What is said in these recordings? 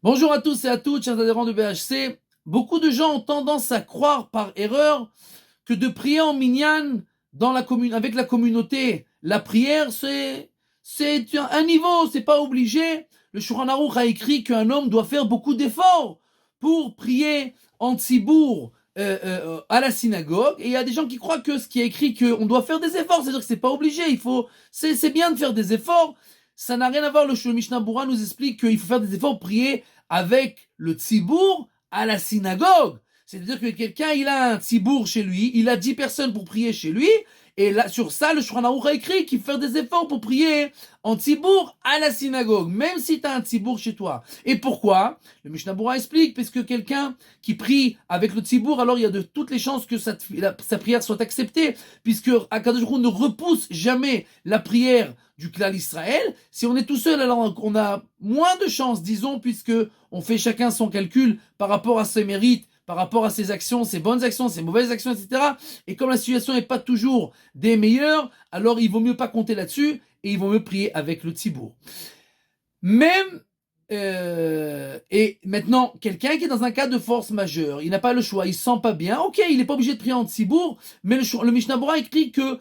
Bonjour à tous et à toutes, chers adhérents de BHC. Beaucoup de gens ont tendance à croire par erreur que de prier en minyan avec la communauté, la prière, c'est un niveau, c'est pas obligé. Le Shulchan Aruch a écrit qu'un homme doit faire beaucoup d'efforts pour prier en tzibour à la synagogue. Et il y a des gens qui croient que ce qui est écrit qu'on doit faire des efforts, c'est-à-dire que c'est pas obligé. C'est bien de faire des efforts. Ça n'a rien à voir. Le Mishnah Berurah nous explique qu'il faut faire des efforts pour prier avec le tzibour à la synagogue. C'est-à-dire que quelqu'un, il a un tzibour chez lui, il a 10 personnes pour prier chez lui, et là, sur ça, le Shulchan Aruch a écrit qu'il faut faire des efforts pour prier en tzibour à la synagogue, même si tu as un tzibour chez toi. Et pourquoi? Le Mishnah Berurah explique, parce que quelqu'un qui prie avec le tzibour, alors il y a de toutes les chances que sa prière soit acceptée, puisque Akadosh Baruch Hu ne repousse jamais la prière du Klal Israël. Si on est tout seul, alors on a moins de chances, disons, puisque on fait chacun son calcul par rapport à ses mérites, par rapport à ses actions, ses bonnes actions, ses mauvaises actions, etc. Et comme la situation n'est pas toujours des meilleures, alors il vaut mieux pas compter là-dessus et il vaut mieux prier avec le tzibour. Même et maintenant, quelqu'un qui est dans un cas de force majeure, il n'a pas le choix, il se sent pas bien, ok, il n'est pas obligé de prier en tzibour, mais le Mishnah Berurah écrit que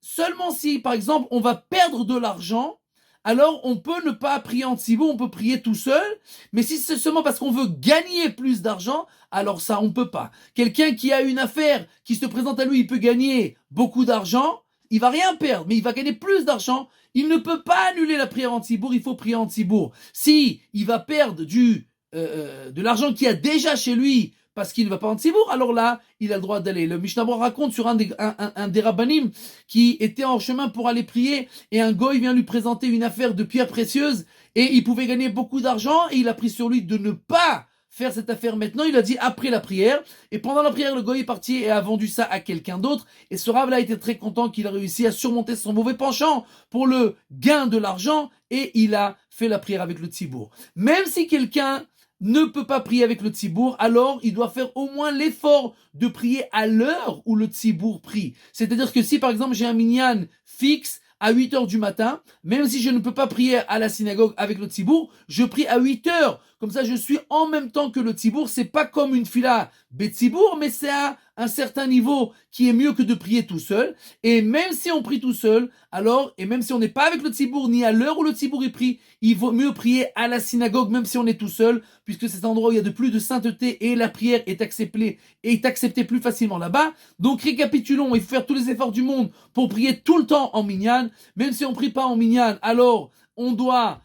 seulement si, par exemple, on va perdre de l'argent, alors on peut ne pas prier en tzibour, on peut prier tout seul, mais si c'est seulement parce qu'on veut gagner plus d'argent, alors ça, on peut pas. Quelqu'un qui a une affaire qui se présente à lui, il peut gagner beaucoup d'argent, il va rien perdre, mais il va gagner plus d'argent. Il ne peut pas annuler la prière en tzibour, il faut prier en tzibour. Si il va perdre de l'argent qu'il a déjà chez lui parce qu'il ne va pas en tzibour, alors là, il a le droit d'aller. Le Mishnah Berurah raconte sur un des rabbanim qui était en chemin pour aller prier et un goy vient lui présenter une affaire de pierres précieuses et il pouvait gagner beaucoup d'argent et il a pris sur lui de ne pas faire cette affaire maintenant, il a dit après la prière, et pendant la prière, le goy est parti et a vendu ça à quelqu'un d'autre, et ce Rav là était très content qu'il a réussi à surmonter son mauvais penchant pour le gain de l'argent, et il a fait la prière avec le tzibour. Même si quelqu'un ne peut pas prier avec le tzibour, alors il doit faire au moins l'effort de prier à l'heure où le tzibour prie. C'est-à-dire que si par exemple j'ai un minyan fixe, à 8 heures du matin, même si je ne peux pas prier à la synagogue avec le tzibour, je prie à 8 heures. Comme ça, je suis en même temps que le tzibour. C'est pas comme une fila betzibour, mais c'est à un certain niveau qui est mieux que de prier tout seul. Et même si on prie tout seul, alors, et même si on n'est pas avec le tzibour, ni à l'heure où le tzibour est pris, il vaut mieux prier à la synagogue, même si on est tout seul, puisque c'est un endroit où il y a de plus de sainteté et la prière est acceptée plus facilement là-bas. Donc, récapitulons, il faut faire tous les efforts du monde pour prier tout le temps en minyan. Même si on prie pas en minyan, alors on doit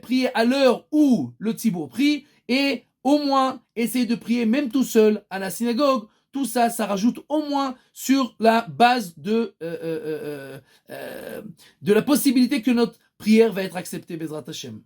prier à l'heure où le tzibour prie et au moins essayer de prier même tout seul à la synagogue. Tout ça, ça rajoute au moins sur la base de la possibilité que notre prière va être acceptée, Bezrat Hashem.